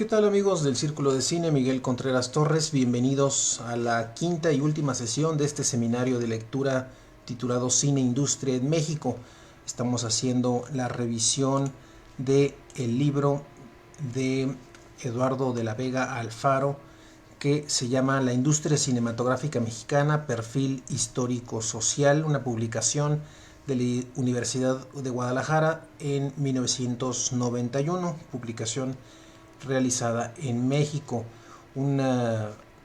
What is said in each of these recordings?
¿Qué tal amigos del Círculo de Cine? Miguel Contreras Torres, bienvenidos a la quinta y última sesión de este seminario de lectura titulado Cine Industria en México. Estamos haciendo la revisión del libro de Eduardo de la Vega Alfaro que se llama La Industria Cinematográfica Mexicana, Perfil Histórico Social, una publicación de la Universidad de Guadalajara en 1991, publicación realizada en México. Un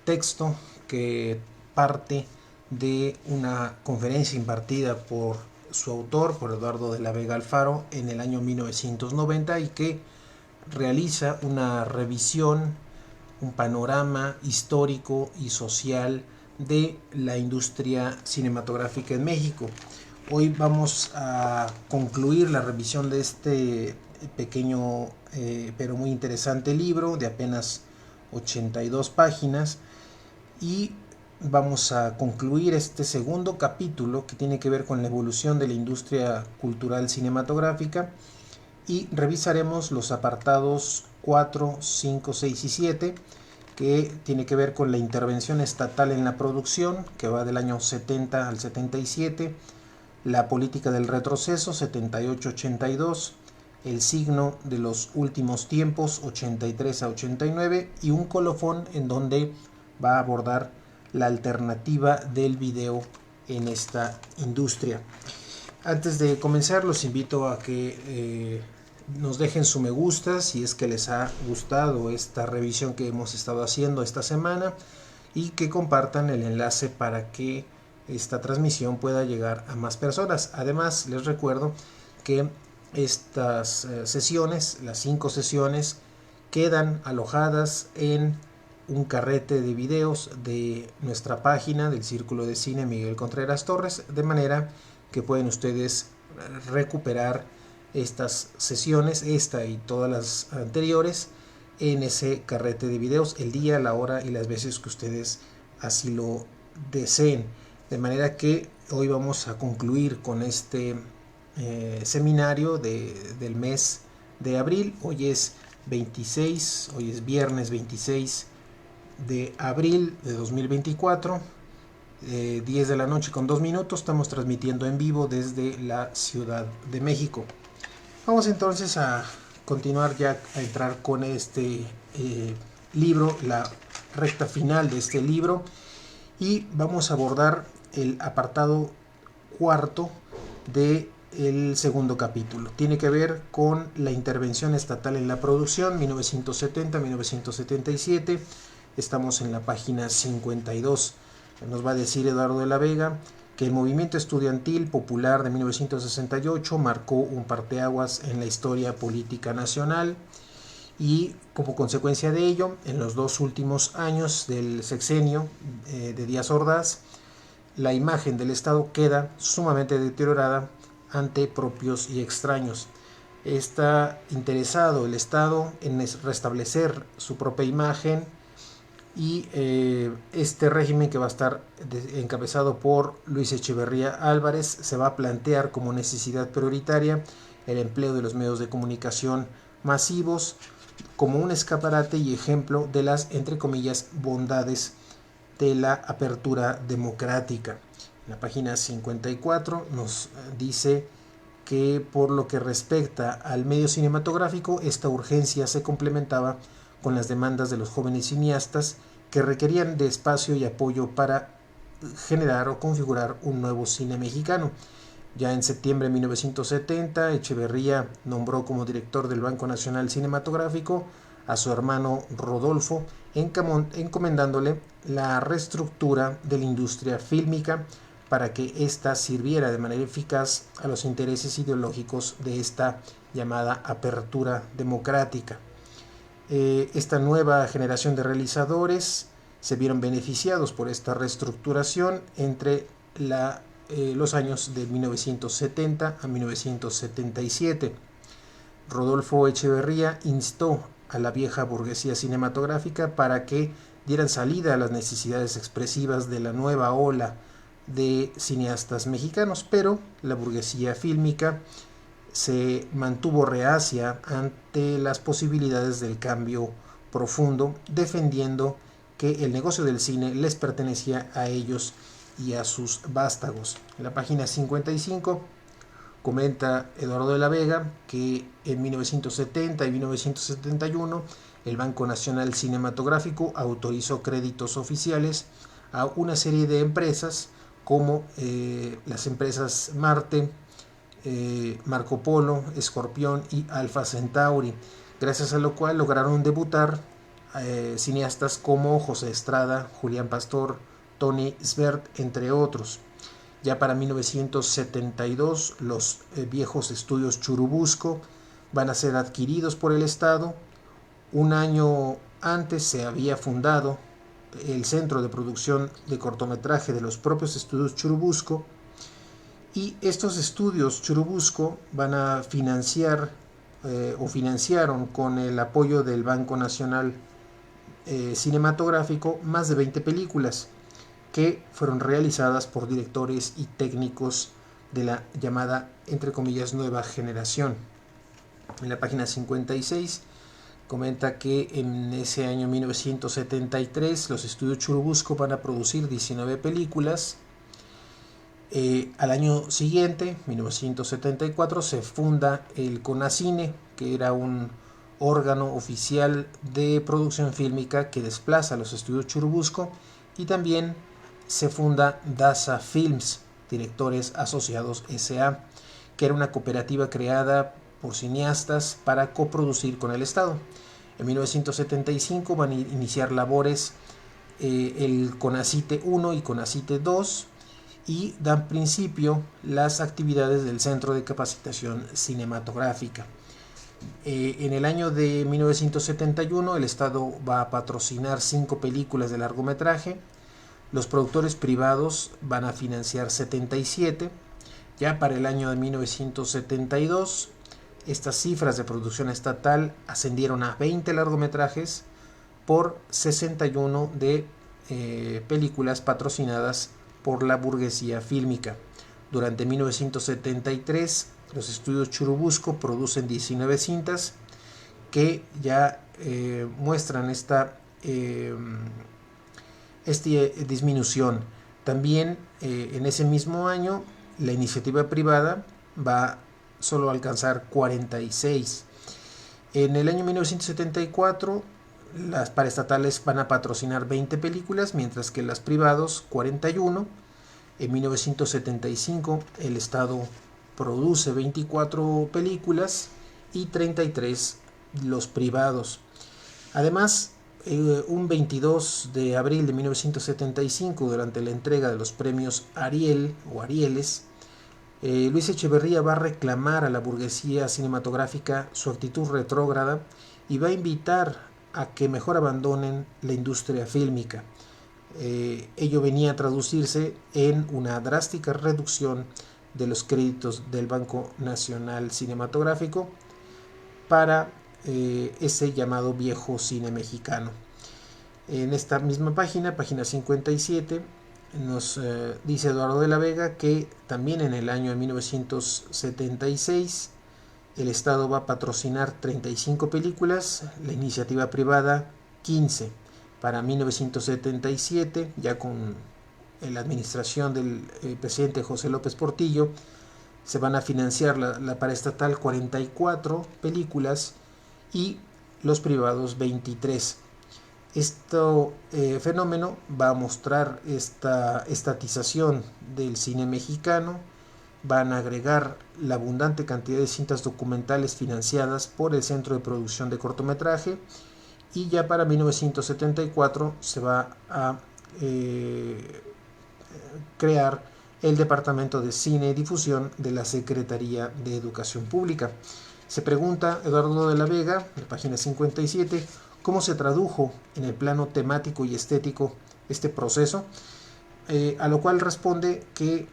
texto que parte de una conferencia impartida por su autor, por Eduardo de la Vega Alfaro, en el año 1990 y que realiza una revisión, un panorama histórico y social de la industria cinematográfica en México. Hoy vamos a concluir la revisión de este pequeño pero muy interesante libro de apenas 82 páginas y vamos a concluir este segundo capítulo que tiene que ver con la evolución de la industria cultural cinematográfica y revisaremos los apartados 4, 5, 6 y 7 que tiene que ver con la intervención estatal en la producción, que va del año 70 al 77, la política del retroceso 78-82, el signo de los últimos tiempos 83 a 89 y un colofón en donde va a abordar la alternativa del video en esta industria. Antes de comenzar los invito a que nos dejen su me gusta si es que les ha gustado esta revisión que hemos estado haciendo esta semana y que compartan el enlace para que esta transmisión pueda llegar a más personas. Además, les recuerdo que estas sesiones, las 5 sesiones, quedan alojadas en un carrete de videos de nuestra página del Círculo de Cine Miguel Contreras Torres, de manera que pueden ustedes recuperar estas sesiones, esta y todas las anteriores, en ese carrete de videos, el día, la hora y las veces que ustedes así lo deseen. De manera que hoy vamos a concluir con este seminario del mes de abril. Hoy es 26, hoy es viernes 26 de abril de 2024. 10 de la noche con 2 minutos, estamos transmitiendo en vivo desde la Ciudad de México. Vamos entonces a continuar ya a entrar con este libro, la recta final de este libro, y vamos a abordar el apartado cuarto del segundo capítulo. Tiene que ver con la intervención estatal en la producción 1970-1977. Estamos en la página 52. Nos va a decir Eduardo de la Vega que el movimiento estudiantil popular de 1968 marcó un parteaguas en la historia política nacional y como consecuencia de ello, en los 2 últimos años del sexenio de Díaz Ordaz, la imagen del Estado queda sumamente deteriorada ante propios y extraños. Está interesado el Estado en restablecer su propia imagen y este régimen que va a estar encabezado por Luis Echeverría Álvarez se va a plantear como necesidad prioritaria el empleo de los medios de comunicación masivos como un escaparate y ejemplo de las, entre comillas, bondades de la apertura democrática. En la página 54 nos dice que por lo que respecta al medio cinematográfico, esta urgencia se complementaba con las demandas de los jóvenes cineastas que requerían de espacio y apoyo para generar o configurar un nuevo cine mexicano. Ya en septiembre de 1970, Echeverría nombró como director del Banco Nacional Cinematográfico a su hermano Rodolfo, encomendándole la reestructura de la industria fílmica para que ésta sirviera de manera eficaz a los intereses ideológicos de esta llamada apertura democrática. Esta nueva generación de se vieron beneficiados por esta reestructuración entre los años de 1970 a 1977. Rodolfo Echeverría instó a la vieja burguesía cinematográfica para que dieran salida a las necesidades expresivas de la nueva ola de cineastas mexicanos, pero la burguesía fílmica se mantuvo reacia ante las posibilidades del cambio profundo, defendiendo que el negocio del cine les pertenecía a ellos y a sus vástagos. En la página 55 comenta Eduardo de la Vega que en 1970 y 1971 el Banco Nacional Cinematográfico autorizó créditos oficiales a una serie de empresas como las empresas Marte, Marco Polo, Escorpión y Alfa Centauri, gracias a lo cual lograron debutar cineastas como José Estrada, Julián Pastor, Tony Svert, entre otros. Ya para 1972 los viejos estudios Churubusco van a ser adquiridos por el Estado. Un año antes se había fundado el centro de producción de cortometraje de los propios estudios Churubusco, y estos estudios Churubusco van a financiar o financiaron con el apoyo del Banco Nacional Cinematográfico más de 20 películas que fueron realizadas por directores y técnicos de la llamada, entre comillas, nueva generación. En la página 56 comenta que en ese año 1973 los estudios Churubusco van a producir 19 películas. Al año siguiente, 1974, se funda el CONACINE, que era un órgano oficial de producción fílmica que desplaza a los estudios Churubusco, y también se funda DASA Films, Directores Asociados S.A., que era una cooperativa creada por cineastas para coproducir con el Estado. En 1975 van a iniciar labores el CONACITE 1 y CONACITE 2 y dan principio las actividades del Centro de Capacitación Cinematográfica. En el año de 1971 el Estado va a patrocinar 5 películas de largometraje. Los productores privados van a financiar 77. Ya para el año de 1972 estas cifras de producción estatal ascendieron a 20 largometrajes por 61 de películas patrocinadas por la burguesía fílmica. Durante 1973 los estudios Churubusco producen 19 cintas que ya muestran esta disminución. También en ese mismo año la iniciativa privada va solo a alcanzar 46. En el año 1974 las paraestatales van a patrocinar 20 películas, mientras que las privados 41. En 1975 el Estado produce 24 películas y 33 los privados. Además, un 22 de abril de 1975, durante la entrega de los premios Ariel o Arieles, Luis Echeverría va a reclamar a la burguesía cinematográfica su actitud retrógrada y va a invitar a que mejor abandonen la industria fílmica. Ello venía a traducirse en una drástica reducción de los créditos del Banco Nacional Cinematográfico para ese llamado viejo cine mexicano. En esta misma página, página 57, nos dice Eduardo de la Vega que también en el año de 1976 el Estado va a patrocinar 35 películas, la iniciativa privada 15. Para 1977, ya con la administración del presidente José López Portillo, se van a financiar la paraestatal 44 películas y los privados 23. Este fenómeno va a mostrar esta estatización del cine mexicano. Van a agregar la abundante cantidad de cintas documentales financiadas por el Centro de Producción de Cortometraje, y ya para 1974 se va a crear el Departamento de Cine y Difusión de la Secretaría de Educación Pública. Se pregunta Eduardo de la Vega, en la página 57, cómo se tradujo en el plano temático y estético este proceso, a lo cual responde que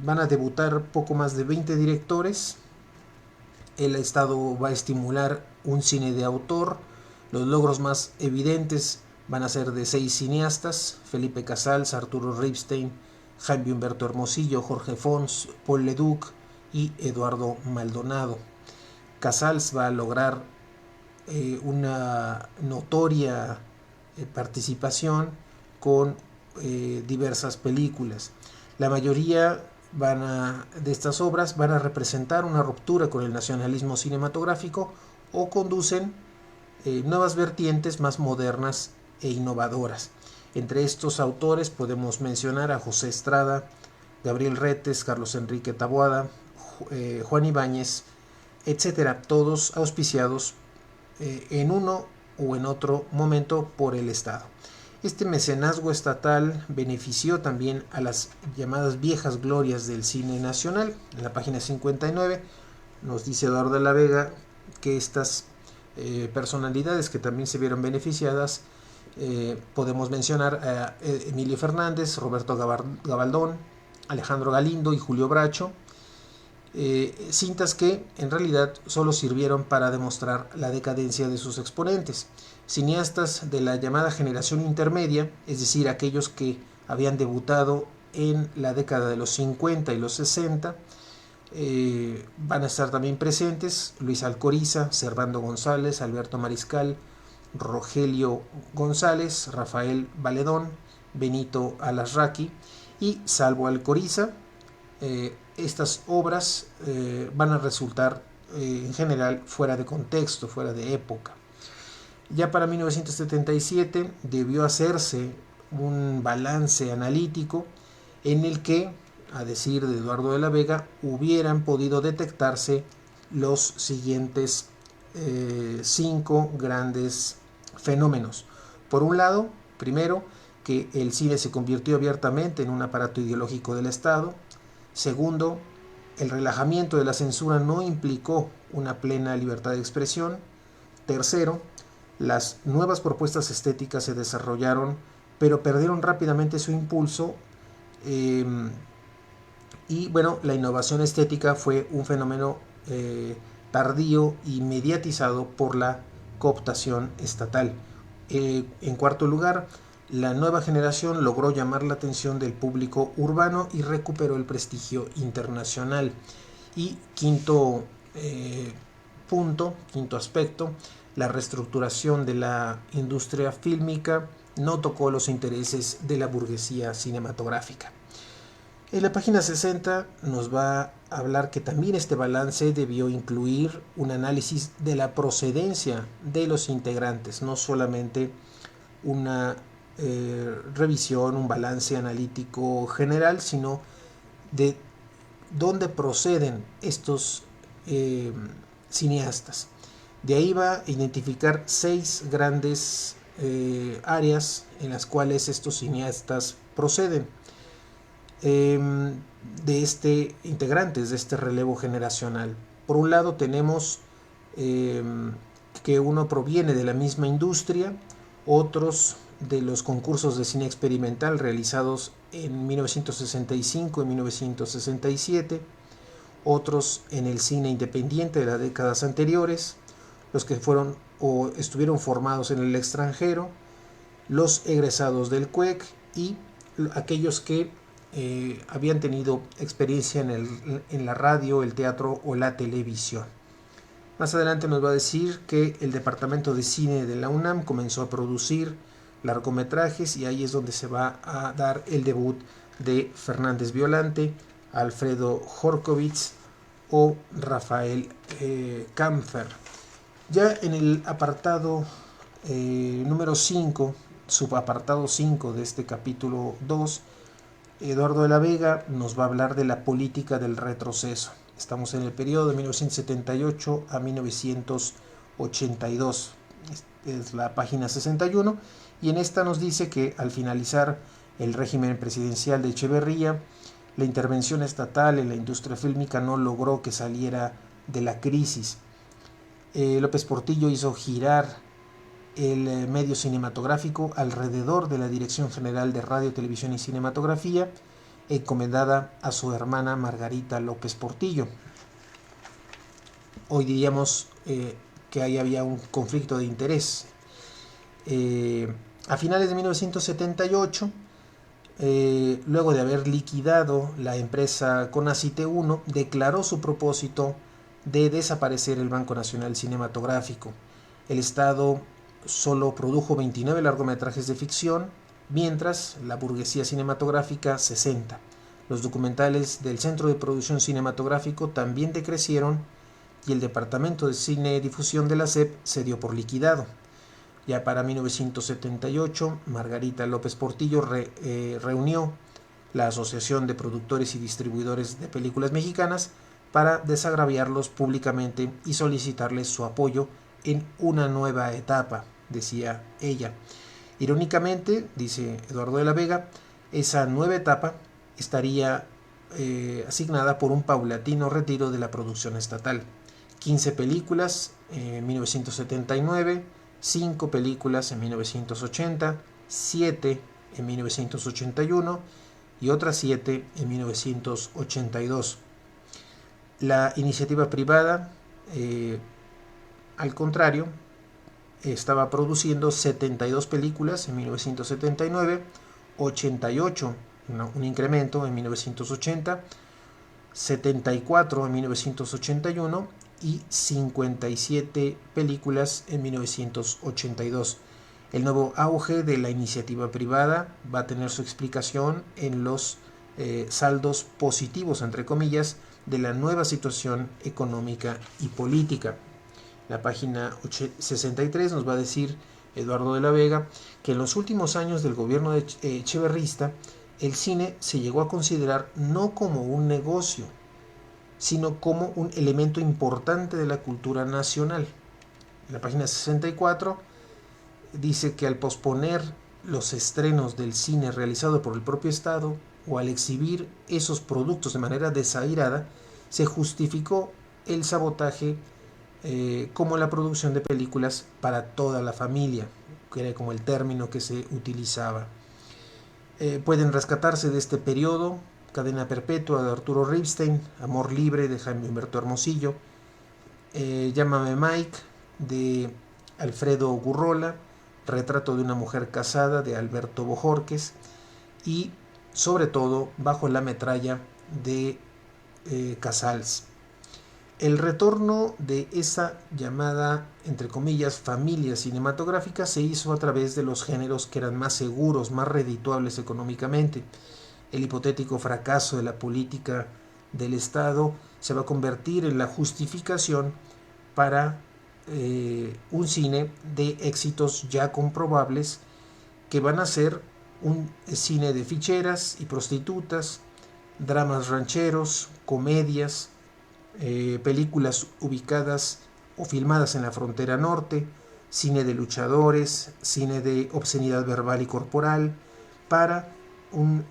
van a debutar poco más de 20 directores. El Estado va a estimular un cine de autor. Los logros más evidentes van a ser de 6 cineastas: Felipe Casals, Arturo Ripstein, Jaime Humberto Hermosillo, Jorge Fons, Paul Leduc y Eduardo Maldonado. Casals va a lograr una notoria participación con diversas películas. La mayoría de estas obras van a representar una ruptura con el nacionalismo cinematográfico o conducen nuevas vertientes más modernas e innovadoras. Entre estos autores podemos mencionar a José Estrada, Gabriel Retes, Carlos Enrique Taboada, Juan Ibáñez, etcétera, todos auspiciados en uno o en otro momento por el Estado. Este mecenazgo estatal benefició también a las llamadas viejas glorias del cine nacional. En la página 59 nos dice Eduardo de la Vega que estas personalidades que también se vieron beneficiadas, podemos mencionar a Emilio Fernández, Roberto Gabaldón, Alejandro Galindo y Julio Bracho, cintas que en realidad solo sirvieron para demostrar la decadencia de sus exponentes. Cineastas de la llamada generación intermedia, es decir, aquellos que habían debutado en la década de los 50 y los 60, van a estar también presentes Luis Alcoriza, Servando González, Alberto Mariscal, Rogelio González, Rafael Valedón, Benito Alasraqui, y salvo Alcoriza, estas obras van a resultar en general fuera de contexto, fuera de época. Ya para 1977 debió hacerse un balance analítico en el que, a decir de Eduardo de la Vega, hubieran podido detectarse los siguientes 5 grandes fenómenos. Por un lado, primero, que el cine se convirtió abiertamente en un aparato ideológico del Estado. Segundo, el relajamiento de la censura no implicó una plena libertad de expresión. Tercero, las nuevas propuestas estéticas se desarrollaron, pero perdieron rápidamente su impulso. Y bueno, la innovación estética fue un fenómeno tardío y mediatizado por la cooptación estatal. En cuarto lugar, la nueva generación logró llamar la atención del público urbano y recuperó el prestigio internacional. Y quinto aspecto, la reestructuración de la industria fílmica no tocó los intereses de la burguesía cinematográfica. En la página 60 nos va a hablar que también este balance debió incluir un análisis de la procedencia de los integrantes, no solamente una revisión, un balance analítico general, sino de dónde proceden estos cineastas. De ahí va a identificar 6 grandes áreas en las cuales estos cineastas proceden. Integrantes de este relevo generacional. Por un lado tenemos que uno proviene de la misma industria, otros de los concursos de cine experimental realizados en 1965 y 1967, otros en el cine independiente de las décadas anteriores, los que fueron o estuvieron formados en el extranjero, los egresados del CUEC y aquellos que habían tenido experiencia en la radio, el teatro o la televisión. Más adelante nos va a decir que el departamento de cine de la UNAM comenzó a producir largometrajes y ahí es donde se va a dar el debut de Fernández Violante, Alfredo Horkowitz o Rafael Kampfer. Ya en el apartado número 5, subapartado 5 de este capítulo 2, Eduardo de la Vega nos va a hablar de la política del retroceso. Estamos en el periodo de 1978 a 1982. Es la página 61 y en esta nos dice que al finalizar el régimen presidencial de Echeverría, la intervención estatal en la industria fílmica no logró que saliera de la crisis. López Portillo hizo girar el medio cinematográfico alrededor de la Dirección General de Radio, Televisión y Cinematografía, encomendada a su hermana Margarita López Portillo. Hoy diríamos que ahí había un conflicto de interés. A finales de 1978, luego de haber liquidado la empresa Conacite 1, declaró su propósito de desaparecer el Banco Nacional Cinematográfico. El Estado solo produjo 29 largometrajes de ficción, mientras la burguesía cinematográfica 60. Los documentales del Centro de Producción Cinematográfico también decrecieron y el Departamento de Cine y Difusión de la SEP se dio por liquidado. Ya para 1978, Margarita López Portillo reunió la Asociación de Productores y Distribuidores de Películas Mexicanas para desagraviarlos públicamente y solicitarles su apoyo en una nueva etapa, decía ella. Irónicamente, dice Eduardo de la Vega, esa nueva etapa estaría asignada por un paulatino retiro de la producción estatal. 15 películas en 1979, 5 películas en 1980, 7 en 1981 y otras 7 en 1982. La iniciativa privada, al contrario, estaba produciendo 72 películas en 1979, 88, un incremento en 1980, 74 en 1981 y 57 películas en 1982. El nuevo auge de la iniciativa privada va a tener su explicación en los saldos positivos, entre comillas, de la nueva situación económica y política. La página 63 nos va a decir Eduardo de la Vega que en los últimos años del gobierno de echeverrista el cine se llegó a considerar no como un negocio, sino como un elemento importante de la cultura nacional. En la página 64 dice que al posponer los estrenos del cine realizado por el propio Estado o al exhibir esos productos de manera desairada, se justificó el sabotaje como la producción de películas para toda la familia, que era como el término que se utilizaba. Pueden rescatarse de este periodo Cadena Perpetua de Arturo Ripstein, Amor Libre de Jaime Humberto Hermosillo, Llámame Mike de Alfredo Gurrola, Retrato de una mujer casada de Alberto Bojorquez y sobre todo Bajo la metralla de Casals. El retorno de esa llamada, entre comillas, familia cinematográfica se hizo a través de los géneros que eran más seguros, más redituables económicamente. El hipotético fracaso de la política del Estado se va a convertir en la justificación para un cine de éxitos ya comprobables que van a ser un cine de ficheras y prostitutas, dramas rancheros, comedias, películas ubicadas o filmadas en la frontera norte, cine de luchadores, cine de obscenidad verbal y corporal, para un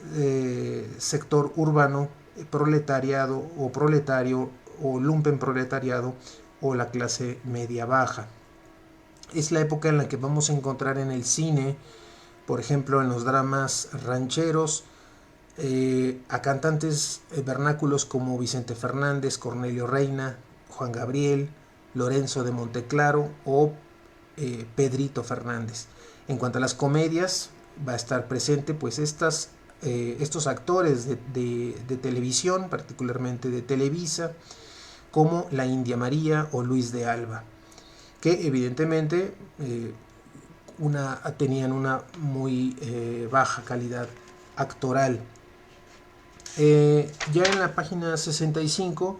sector urbano proletariado o proletario o lumpen proletariado o la clase media baja. Es la época en la que vamos a encontrar en el cine, por ejemplo en los dramas rancheros, a cantantes vernáculos como Vicente Fernández, Cornelio Reina, Juan Gabriel, Lorenzo de Monteclaro o Pedrito Fernández. En cuanto a las comedias, va a estar presente pues estos actores de televisión, particularmente de Televisa, como la India María o Luis de Alba, que evidentemente tenían una muy baja calidad actoral. Ya en la página 65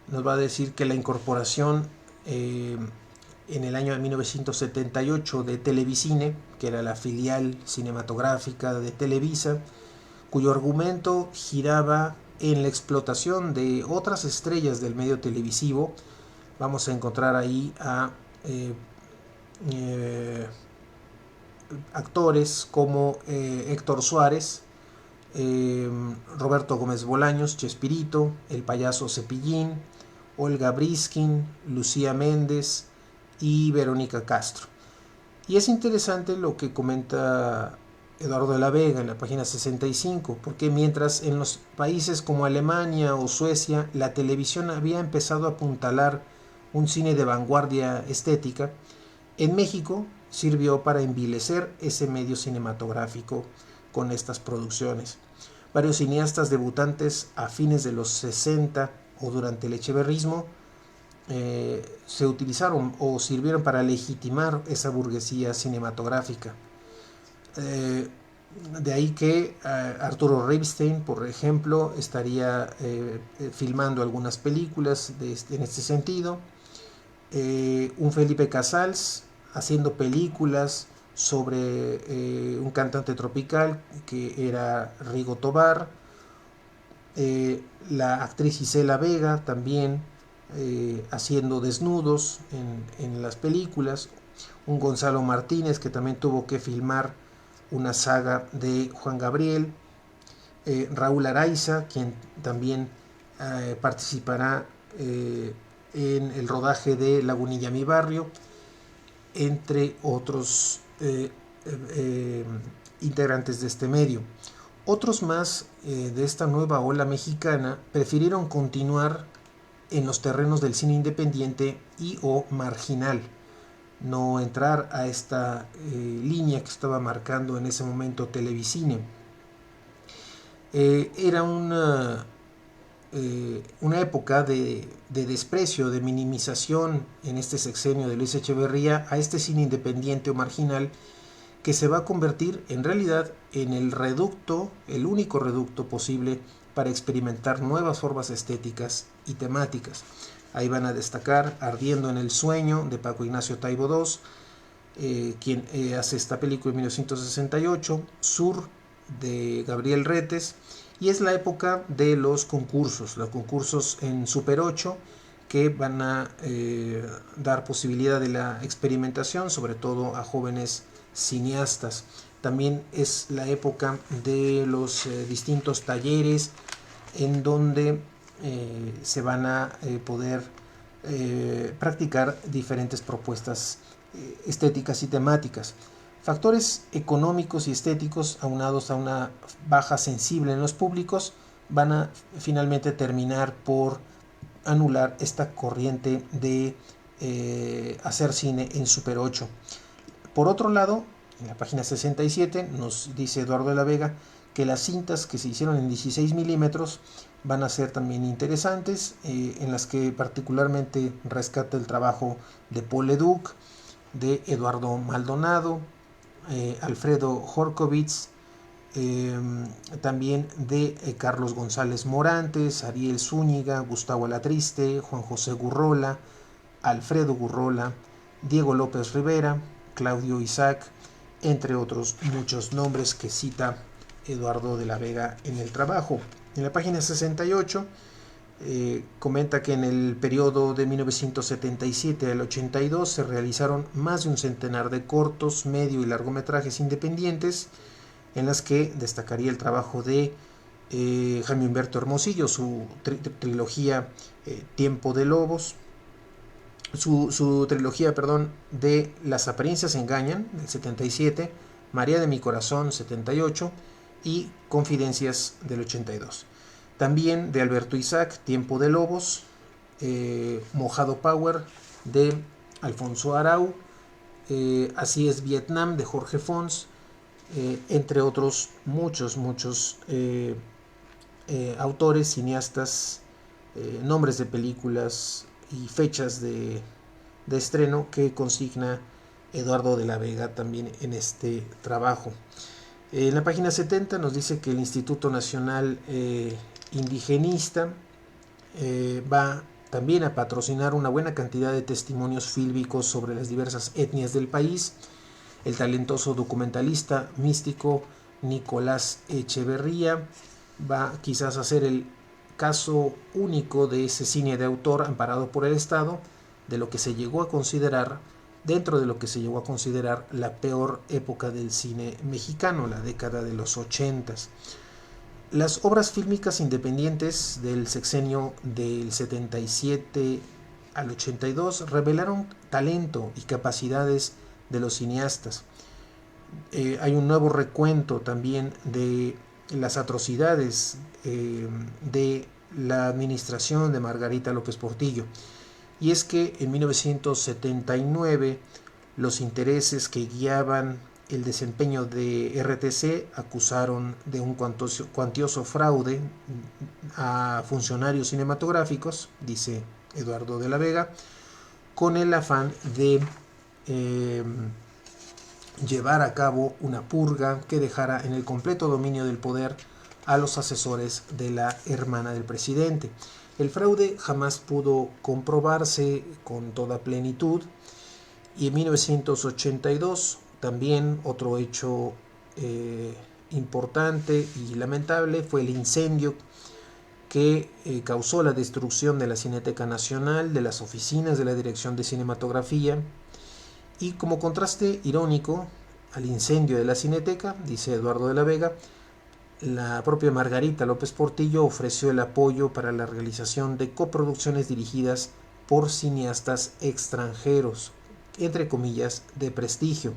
nos va a decir que la incorporación en el año de 1978 de Televicine, que era la filial cinematográfica de Televisa, cuyo argumento giraba en la explotación de otras estrellas del medio televisivo. Vamos a encontrar ahí a actores como Héctor Suárez, Roberto Gómez Bolaños, Chespirito, el payaso Cepillín, Olga Briskin, Lucía Méndez y Verónica Castro. Y es interesante lo que comenta Eduardo de la Vega en la página 65, porque mientras en los países como Alemania o Suecia la televisión había empezado a apuntalar un cine de vanguardia estética, en México sirvió para envilecer ese medio cinematográfico con estas producciones. Varios cineastas debutantes a fines de los 60 o durante el echeverrismo se utilizaron o sirvieron para legitimar esa burguesía cinematográfica. De ahí que Arturo Ripstein, por ejemplo, estaría filmando algunas películas en este sentido. Un Felipe Casals haciendo películas sobre un cantante tropical que era Rigo Tobar. La actriz Isela Vega también haciendo desnudos en las películas. Un Gonzalo Martínez que también tuvo que filmar una saga de Juan Gabriel. Raúl Araiza, quien también participará en el rodaje de Lagunilla Mi Barrio, entre otros integrantes de este medio. Otros más de esta nueva ola mexicana prefirieron continuar en los terrenos del cine independiente y o marginal, no entrar a esta línea que estaba marcando en ese momento Televicine. Era una época de desprecio, de minimización en este sexenio de Luis Echeverría a este cine independiente o marginal, que se va a convertir en realidad en el reducto, el único reducto posible para experimentar nuevas formas estéticas y temáticas. Ahí van a destacar Ardiendo en el Sueño de Paco Ignacio Taibo II, quien hace esta película en 1968, Sur de Gabriel Retes, y es la época de los concursos en Super 8, que van a dar posibilidad de la experimentación, sobre todo a jóvenes cineastas. También es la época de los distintos talleres en donde se van a poder practicar diferentes propuestas estéticas y temáticas. Factores económicos y estéticos aunados a una baja sensible en los públicos van a finalmente terminar por anular esta corriente de hacer cine en Super 8. Por otro lado, en la página 67 nos dice Eduardo de la Vega que las cintas que se hicieron en 16 milímetros van a ser también interesantes, en las que particularmente rescata el trabajo de Paul Leduc, de Eduardo Maldonado, Alfredo Horkowitz, también de Carlos González Morantes, Ariel Zúñiga, Gustavo Alatriste, Juan José Gurrola, Alfredo Gurrola, Diego López Rivera, Claudio Isaac, entre otros muchos nombres que cita Eduardo de la Vega en el trabajo. En la página 68 comenta que en el periodo de 1977 al 82 se realizaron más de un centenar de cortos, medio y largometrajes independientes, en las que destacaría el trabajo de Jaime Humberto Hermosillo, su trilogía Tiempo de Lobos, su trilogía, de Las apariencias engañan, del 77, María de mi corazón, 78, y Confidencias, del 82. También de Alberto Isaac, Tiempo de Lobos, Mojado Power, de Alfonso Arau, Así es Vietnam, de Jorge Fons, entre otros muchos autores, cineastas, nombres de películas y fechas de estreno que consigna Eduardo de la Vega también en este trabajo. En la página 70 nos dice que el Instituto Nacional Indigenista va también a patrocinar una buena cantidad de testimonios fílmicos sobre las diversas etnias del país. El talentoso documentalista místico Nicolás Echeverría va quizás a ser el caso único de ese cine de autor amparado por el Estado, de lo que se llegó a considerar, dentro de lo que se llegó a considerar la peor época del cine mexicano, la década de los 80s. Las obras fílmicas independientes del sexenio del 77 al 82 revelaron talento y capacidades de los cineastas. Hay un nuevo recuento también de las atrocidades de la administración de Margarita López Portillo. Y es que en 1979 los intereses que guiaban el desempeño de RTC acusaron de un cuantioso fraude a funcionarios cinematográficos, dice Eduardo de la Vega, con el afán de llevar a cabo una purga que dejara en el completo dominio del poder a los asesores de la hermana del presidente. El fraude jamás pudo comprobarse con toda plenitud, y en 1982 también otro hecho importante y lamentable fue el incendio que causó la destrucción de la Cineteca Nacional, de las oficinas de la Dirección de Cinematografía. Y como contraste irónico al incendio de la Cineteca, dice Eduardo de la Vega, la propia Margarita López Portillo ofreció el apoyo para la realización de coproducciones dirigidas por cineastas extranjeros, entre comillas, de prestigio,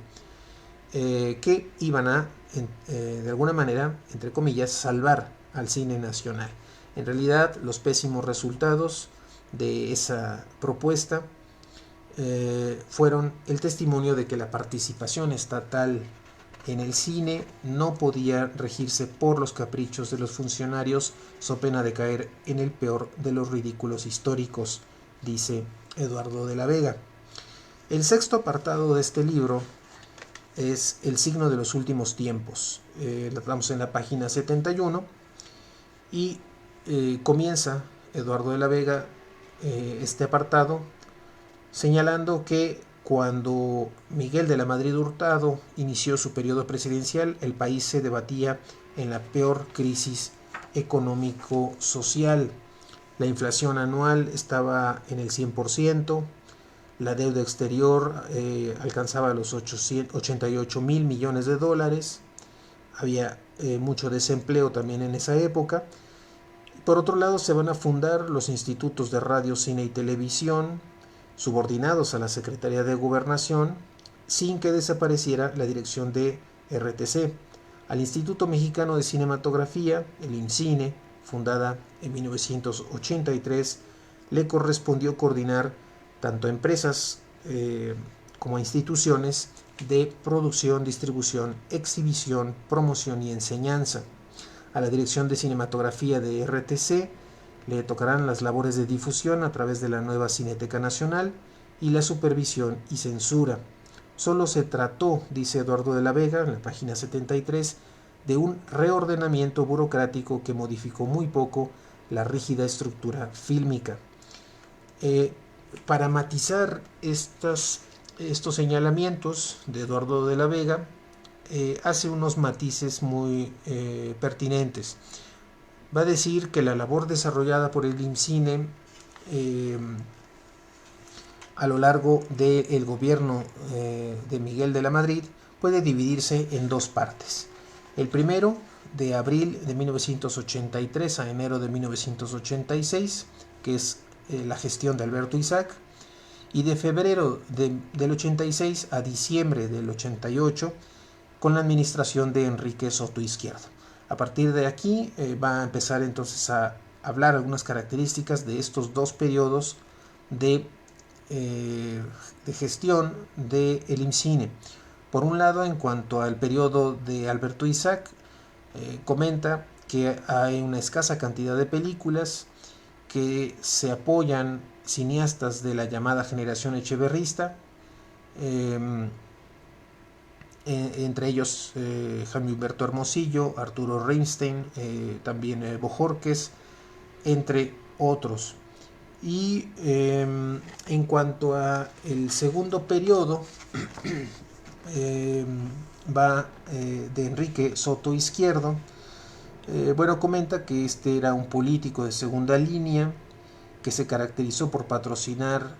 que iban a, de alguna manera, entre comillas, salvar al cine nacional. En realidad, los pésimos resultados de esa propuesta fueron el testimonio de que la participación estatal en el cine no podía regirse por los caprichos de los funcionarios, so pena de caer en el peor de los ridículos históricos, dice Eduardo de la Vega. El sexto apartado de este libro es El signo de los últimos tiempos. Estamos en la página 71 y comienza Eduardo de la Vega este apartado señalando que cuando Miguel de la Madrid Hurtado inició su periodo presidencial, el país se debatía en la peor crisis económico-social. La inflación anual estaba en el 100%, la deuda exterior alcanzaba los 88 mil millones de dólares, había mucho desempleo también en esa época. Por otro lado, se van a fundar los institutos de radio, cine y televisión, subordinados a la Secretaría de Gobernación, sin que desapareciera la dirección de RTC. Al Instituto Mexicano de Cinematografía, el IMCINE, fundada en 1983, le correspondió coordinar tanto a empresas como a instituciones de producción, distribución, exhibición, promoción y enseñanza. A la Dirección de Cinematografía de RTC le tocarán las labores de difusión a través de la nueva Cineteca Nacional y la supervisión y censura. Solo se trató, dice Eduardo de la Vega en la página 73, de un reordenamiento burocrático que modificó muy poco la rígida estructura fílmica. Para matizar estos señalamientos de Eduardo de la Vega, hace unos matices muy pertinentes. Va a decir que la labor desarrollada por el IMCINE a lo largo del gobierno de Miguel de la Madrid puede dividirse en dos partes. El primero, de abril de 1983 a enero de 1986, que es la gestión de Alberto Isaac, y de febrero del 86 a diciembre del 88, con la administración de Enrique Soto Izquierdo. A partir de aquí va a empezar entonces a hablar algunas características de estos dos periodos de gestión del IMCINE. Por un lado, en cuanto al periodo de Alberto Isaac, comenta que hay una escasa cantidad de películas, que se apoyan cineastas de la llamada generación echeverrista, entre ellos Jaime Humberto Hermosillo, Arturo Reinstein, también Bojorquez, entre otros. Y en cuanto a el segundo periodo, va de Enrique Soto Izquierdo. Comenta que este era un político de segunda línea que se caracterizó por patrocinar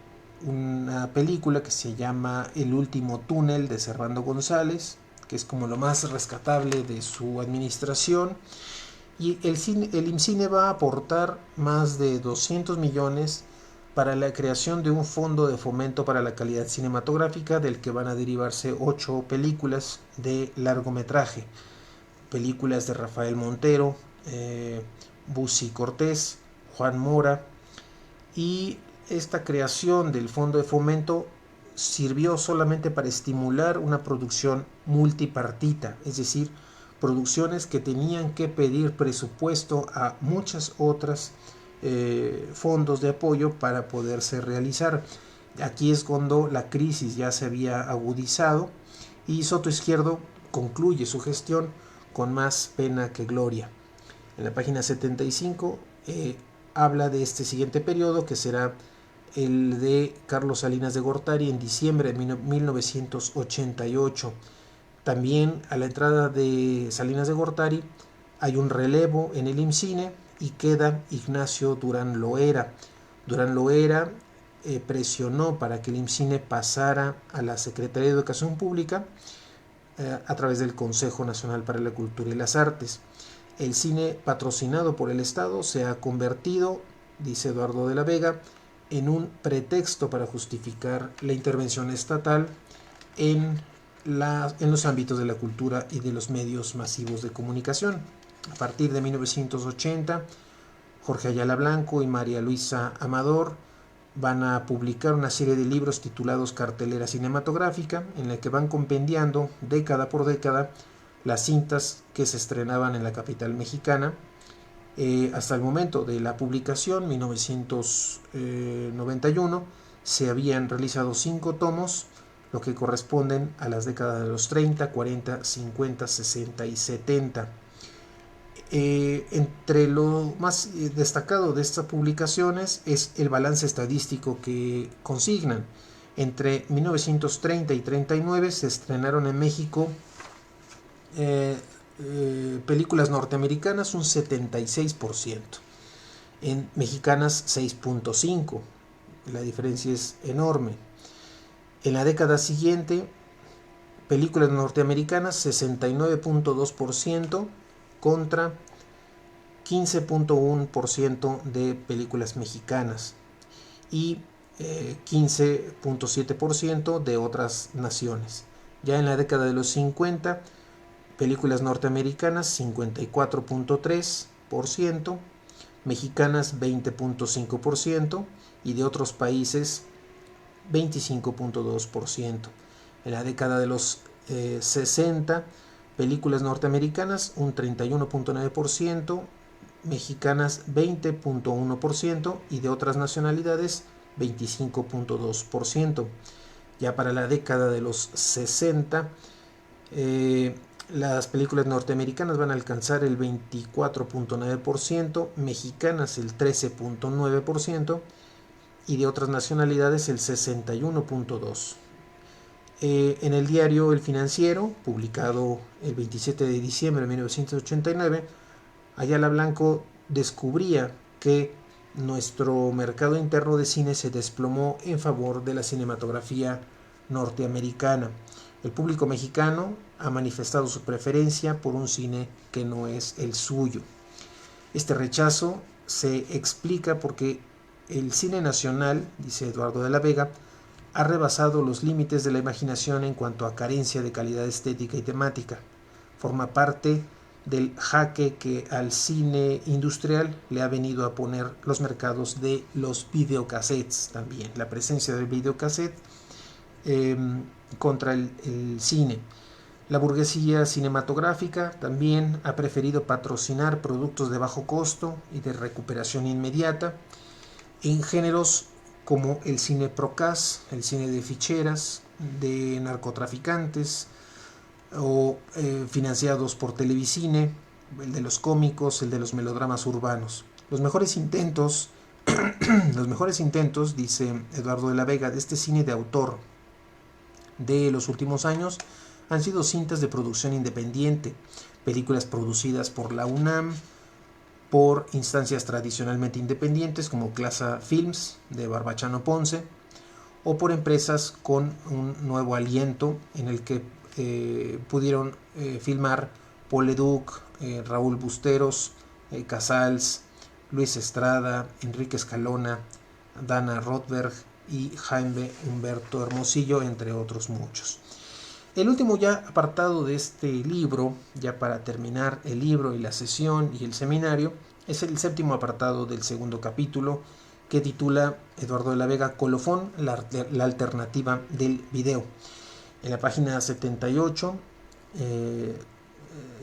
una película que se llama El último túnel de Servando González, que es como lo más rescatable de su administración. Y el IMCINE va a aportar más de 200 millones para la creación de un fondo de fomento para la calidad cinematográfica, del que van a derivarse 8 películas de largometraje. Películas de Rafael Montero, Busi Cortés, Juan Mora. Y esta creación del fondo de fomento sirvió solamente para estimular una producción multipartita, es decir, producciones que tenían que pedir presupuesto a muchas otras fondos de apoyo para poderse realizar. Aquí es cuando la crisis ya se había agudizado y Soto Izquierdo concluye su gestión con más pena que gloria. En la página 75 habla de este siguiente periodo, que será el de Carlos Salinas de Gortari en diciembre de 1988. También a la entrada de Salinas de Gortari hay un relevo en el IMCINE y queda Ignacio Durán Loera. Durán Loera presionó para que el IMCINE pasara a la Secretaría de Educación Pública a través del Consejo Nacional para la Cultura y las Artes. El cine patrocinado por el Estado se ha convertido, dice Eduardo de la Vega, en un pretexto para justificar la intervención estatal en los ámbitos de la cultura y de los medios masivos de comunicación. A partir de 1980, Jorge Ayala Blanco y María Luisa Amador van a publicar una serie de libros titulados Cartelera Cinematográfica, en la que van compendiando década por década las cintas que se estrenaban en la capital mexicana. Hasta el momento de la publicación, 1991, se habían realizado 5 tomos, lo que corresponden a las décadas de los 30, 40, 50, 60 y 70. Entre lo más destacado de estas publicaciones es el balance estadístico que consignan. Entre 1930 y 39 se estrenaron en México películas norteamericanas un 76%, en mexicanas 6.5%. La diferencia es enorme. En la década siguiente, películas norteamericanas 69.2% contra 15.1% de películas mexicanas y 15.7% de otras naciones. Ya en la década de los 50, películas norteamericanas 54.3%, mexicanas 20.5% y de otros países 25.2%. En la década de los 60, películas norteamericanas un 31.9%, mexicanas 20.1% y de otras nacionalidades 25.2%. Ya para la década de los 60, las películas norteamericanas van a alcanzar el 24.9%, mexicanas el 13.9% y de otras nacionalidades el 61.2%. En el diario El Financiero, publicado el 27 de diciembre de 1989, Ayala Blanco descubría que nuestro mercado interno de cine se desplomó en favor de la cinematografía norteamericana. El público mexicano ha manifestado su preferencia por un cine que no es el suyo. Este rechazo se explica porque el cine nacional, dice Eduardo de la Vega, ha rebasado los límites de la imaginación en cuanto a carencia de calidad estética y temática. Forma parte del jaque que al cine industrial le ha venido a poner los mercados de los videocassettes también. La presencia del videocassette contra el cine. La burguesía cinematográfica también ha preferido patrocinar productos de bajo costo y de recuperación inmediata en géneros como el cine procas, el cine de ficheras, de narcotraficantes o financiados por Televicine, el de los cómicos, el de los melodramas urbanos. Los mejores intentos, dice Eduardo de la Vega, de este cine de autor de los últimos años han sido cintas de producción independiente, películas producidas por la UNAM, por instancias tradicionalmente independientes como Clasa Films de Barbachano Ponce, o por empresas con un nuevo aliento en el que pudieron filmar Paul Leduc, Raúl Busteros, Casals, Luis Estrada, Enrique Escalona, Dana Rothberg y Jaime Humberto Hermosillo, entre otros muchos. El último ya apartado de este libro, ya para terminar el libro y la sesión y el seminario, es el 7º apartado del 2º capítulo, que titula Eduardo de la Vega Colofón, la alternativa del video. En la página 78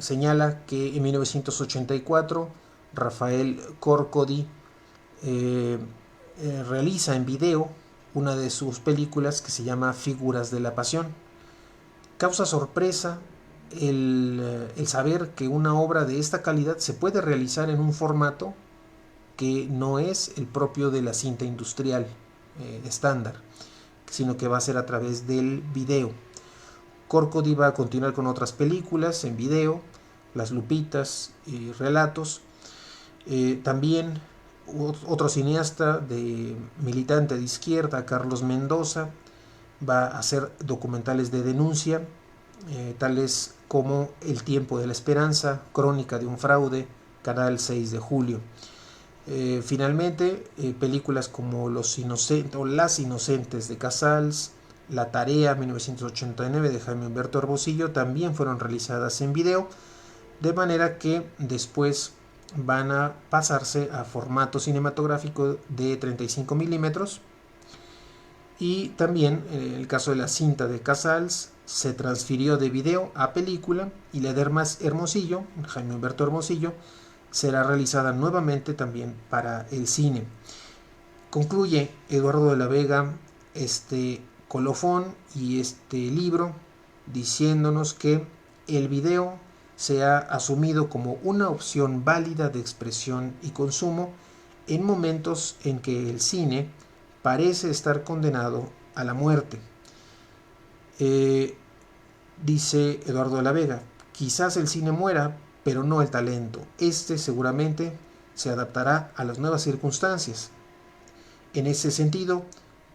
señala que en 1984 Rafael Corcodi realiza en video una de sus películas que se llama Figuras de la Pasión. Causa sorpresa el saber que una obra de esta calidad se puede realizar en un formato que no es el propio de la cinta industrial estándar, sino que va a ser a través del video. Corcody va a continuar con otras películas en video, Las Lupitas y Relatos. También otro cineasta militante de izquierda, Carlos Mendoza, va a hacer documentales de denuncia, tales como El tiempo de la esperanza, Crónica de un fraude, Canal 6 de julio. Finalmente, películas como Las Inocentes de Casals, La Tarea 1989 de Jaime Humberto Hermosillo también fueron realizadas en video, de manera que después van a pasarse a formato cinematográfico de 35 milímetros. Y también en el caso de la cinta de Casals se transfirió de video a película, y la de Hermosillo, Jaime Humberto Hermosillo, será realizada nuevamente también para el cine. Concluye Eduardo de la Vega este colofón y este libro diciéndonos que el video se ha asumido como una opción válida de expresión y consumo en momentos en que el cine parece estar condenado a la muerte. Dice Eduardo de la Vega, quizás el cine muera, pero no el talento. Este seguramente se adaptará a las nuevas circunstancias. En ese sentido,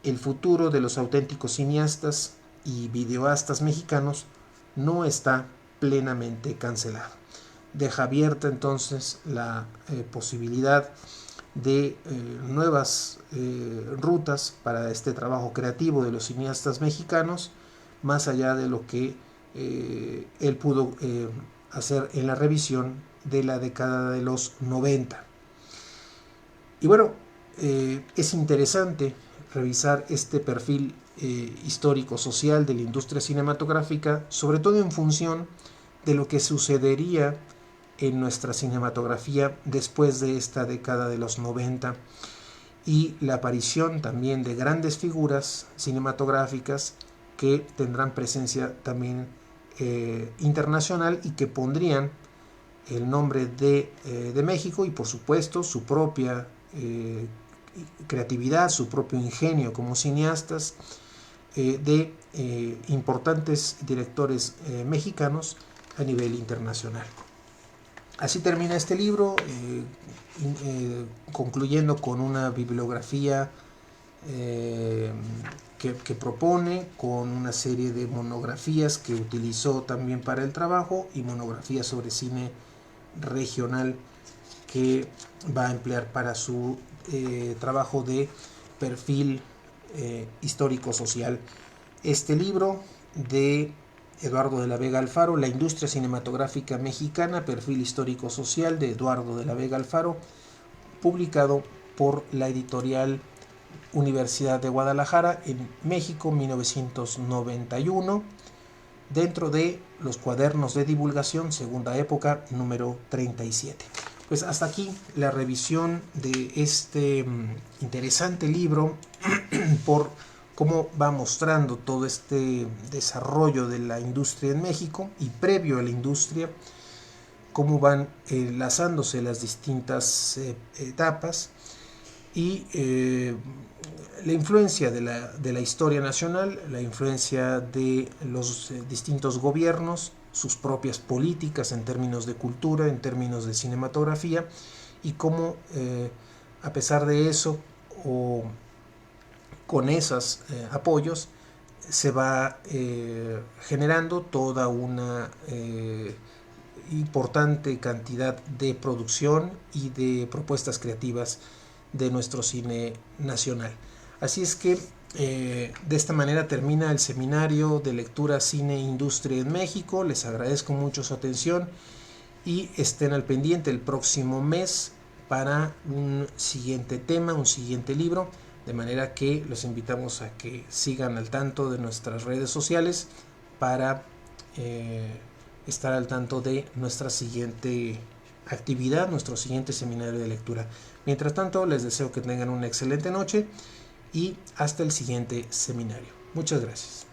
el futuro de los auténticos cineastas y videoastas mexicanos no está plenamente cancelado. Deja abierta entonces la posibilidad de nuevas rutas para este trabajo creativo de los cineastas mexicanos, más allá de lo que él pudo hacer en la revisión de la década de los 90. Y bueno, es interesante revisar este perfil histórico-social de la industria cinematográfica, sobre todo en función de lo que sucedería en nuestra cinematografía después de esta década de los 90 y la aparición también de grandes figuras cinematográficas que tendrán presencia también internacional y que pondrían el nombre de México y por supuesto su propia creatividad, su propio ingenio como cineastas de importantes directores mexicanos a nivel internacional. Así termina este libro, concluyendo con una bibliografía que propone, con una serie de monografías que utilizó también para el trabajo y monografías sobre cine regional que va a emplear para su trabajo de perfil histórico-social. Este libro de Eduardo de la Vega Alfaro, La industria cinematográfica mexicana, perfil histórico-social de Eduardo de la Vega Alfaro, publicado por la editorial Universidad de Guadalajara en México, 1991, dentro de los cuadernos de divulgación, segunda época, número 37. Pues hasta aquí la revisión de este interesante libro por cómo va mostrando todo este desarrollo de la industria en México y previo a la industria, cómo van enlazándose las distintas etapas y la influencia de la historia nacional, la influencia de los distintos gobiernos, sus propias políticas en términos de cultura, en términos de cinematografía, y cómo a pesar de eso o con esos apoyos se va generando toda una importante cantidad de producción y de propuestas creativas de nuestro cine nacional. Así es que de esta manera termina el seminario de lectura Cine e Industria en México. Les agradezco mucho su atención y estén al pendiente el próximo mes para un siguiente tema, un siguiente libro, de manera que los invitamos a que sigan al tanto de nuestras redes sociales para estar al tanto de nuestra siguiente actividad, nuestro siguiente seminario de lectura. Mientras tanto, les deseo que tengan una excelente noche y hasta el siguiente seminario. Muchas gracias.